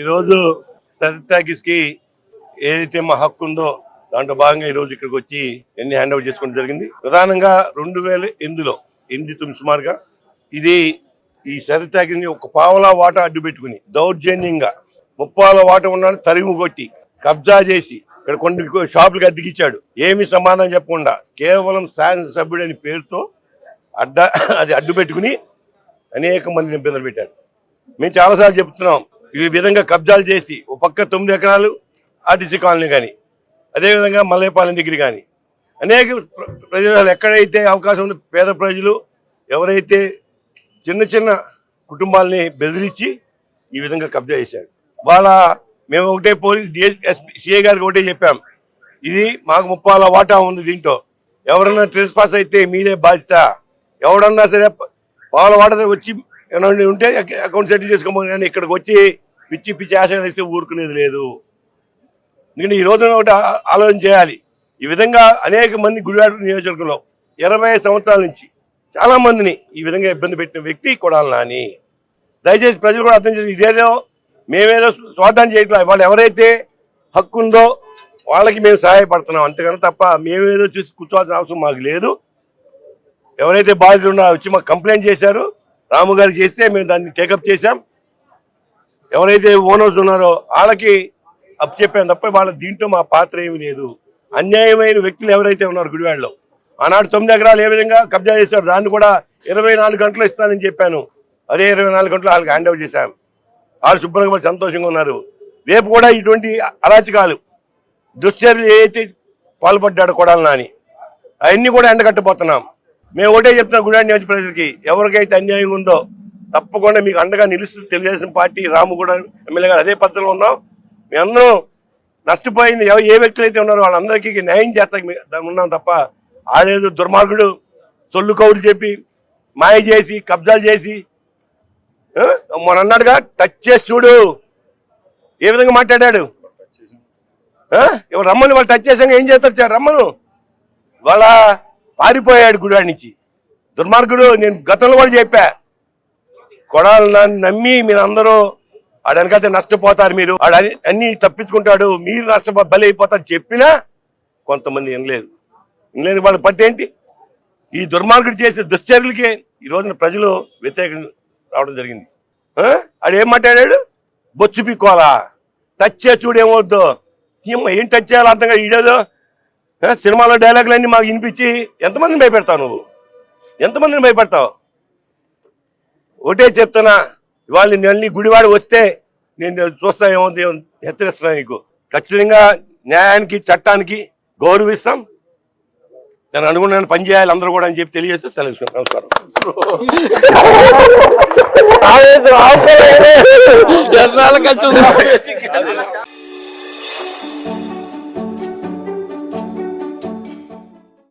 ఈరోజు సరితాకిస్ కి ఏదైతే మా హక్కు ఉందో దాంట్లో భాగంగా ఈ రోజు ఇక్కడికి వచ్చి ఎన్ని హ్యాండ్ ఓవర్ చేసుకోవడం జరిగింది. ప్రధానంగా 2008 సుమారుగా ఇది ఈ సరితాకిస్ ని ఒక పావలా వాటా అడ్డు పెట్టుకుని దౌర్జన్యంగా 30 వాటా ఉన్నాను తరిమి కొట్టి కబ్జా చేసి ఇక్కడ కొన్ని షాపులకు అద్దెకిచ్చాడు. ఏమి సమాధానం చెప్పకుండా కేవలం శాసనసభ్యుడని పేరుతో అది అడ్డు పెట్టుకుని అనేక మందిని ఇబ్బందులు పెట్టాడు. మేము చాలాసార్లు చెప్తున్నాం, ఈ విధంగా కబ్జాలు చేసి ఒక పక్క 9 ఎకరాలు ఆర్టీసీ కాలనీ కానీ, అదేవిధంగా మల్లేపాలెం దగ్గర కానీ అనేక ప్రజలు ఎక్కడైతే అవకాశం ఉందో పేద ప్రజలు ఎవరైతే చిన్న చిన్న కుటుంబాలని బెదిరించి ఈ విధంగా కబ్జా చేశాడు. వాళ్ళ మేము ఒకటే పోలీస్ సిఐ గారికి ఒకటే చెప్పాం, ఇది మాకు 30 వాటా ఉంది, దీంట్లో ఎవరన్నా ట్రెస్ పాస్ అయితే మీరే బాధ్యత. ఎవడన్నా సరే పావుల వాటా వచ్చి ఏమైనా ఉంటే అకౌంట్ సెటిల్ చేసుకోమని, కానీ ఇక్కడికి వచ్చి పిచ్చి పిచ్చి ఆశ వేస్తే ఊరుకునేది లేదు. ఎందుకంటే ఈ రోజున ఒకటి ఆలోచన చేయాలి. ఈ విధంగా అనేక మంది గుడివాడ నియోజకవర్గంలో 20 సంవత్సరాల నుంచి చాలా మందిని ఈ విధంగా ఇబ్బంది పెట్టిన వ్యక్తి కొడాలి నాని. దయచేసి ప్రజలు కూడా అర్థం చేసి, ఇదేదో మేమేదో స్వార్థాన్ని చేయట్లేదు. వాళ్ళు ఎవరైతే హక్కు ఉందో వాళ్ళకి మేము సహాయపడుతున్నాం అంతేగాని తప్ప మేమేదో చూసి కూర్చోవాల్సిన అవసరం మాకు లేదు. ఎవరైతే బాధితులు ఉన్నారో వచ్చి మాకు కంప్లైంట్ చేశారు, రాము గారికి చేస్తే మేము దాన్ని టేకప్ చేశాం. ఎవరైతే ఓనర్స్ ఉన్నారో వాళ్ళకి అప్పు చెప్పాం తప్ప వాళ్ళ దీంట్లో మా పాత్ర ఏమీ లేదు. అన్యాయమైన వ్యక్తులు ఎవరైతే ఉన్నారో గుడివాడలో ఆనాడు 9 ఎకరాలు ఏ విధంగా కబ్జా చేశారు, దాన్ని కూడా 24 గంటలు ఇస్తానని చెప్పాను. అదే 24 గంటలు వాళ్ళకి హ్యాండ్ ఓవర్ చేశాం. వాళ్ళు శుభ్రంగా సంతోషంగా ఉన్నారు. రేపు కూడా ఇటువంటి అరాచకాలు దుశ్చర్యలు ఏదైతే పాల్పడ్డాడో కొడాలి నాని అవన్నీ కూడా ఎండగట్టబోతున్నాం. మేము ఒకటే చెప్తున్నాం గుడివాడ నియోజక ప్రజలకి, ఎవరికైతే అన్యాయం ఉందో తప్పకుండా మీకు అండగా నిలుస్తూ తెలుగుదేశం పార్టీ రాము కూడా ఎమ్మెల్యే గారు అదే పద్ధతిలో ఉన్నాం. మీ అందరూ నష్టపోయింది ఏ వ్యక్తులు అయితే ఉన్నారో వాళ్ళందరికీ న్యాయం చేస్తా ఉన్నాం తప్ప ఆడేదో దుర్మార్గుడు సొల్లు కౌలు చెప్పి మాయ చేసి కబ్జాలు చేసి మొన్న అన్నాడుగా టచ్ చేసి చూడు ఏ విధంగా మాట్లాడాడు. ఎవరు రమ్మని వాళ్ళు టచ్ చేసాక ఏం చేస్తారు, రమ్మను. వాళ్ళ పారిపోయాడు గుడివాడ నుంచి దుర్మార్గుడు. నేను గతంలో కూడా చెప్పా, కొడాలి నాని నమ్మి మీరు అందరూ ఆడనకైతే నష్టపోతారు, మీరు అన్ని తప్పించుకుంటాడు, మీరు బలి అయిపోతారు చెప్పినా కొంతమంది వినలేదు. వాళ్ళ పట్టేంటి ఈ దుర్మార్గుడు చేసే దుశ్చర్యలకే ఈ రోజున ప్రజలు వ్యతిరేకం రావడం జరిగింది. ఆడేం మాట్లాడాడు, బొచ్చు పీక్కోవాలా, టచ్ చేసి చూడేమవుద్దు. ఏం టచ్ చేయాలి అంతగా ఈడేదో సినిమాలో డైలాగులన్నీ మాకు వినిపించి ఎంతమందిని భయపెడతావు, నువ్వు ఎంతమందిని భయపెడతావు. ఒకటే చెప్తున్నా, ఇవాళ నేను గుడివాడ వస్తే నేను చూస్తా ఏమవుతుంది హెచ్చరిస్తున్నా నీకు. ఖచ్చితంగా న్యాయానికి చట్టానికి గౌరవిస్తాం, నేను అనుకున్నాను పని చేయాలి అందరూ కూడా అని చెప్పి తెలియజేస్తూ సెలవు. నమస్కారం.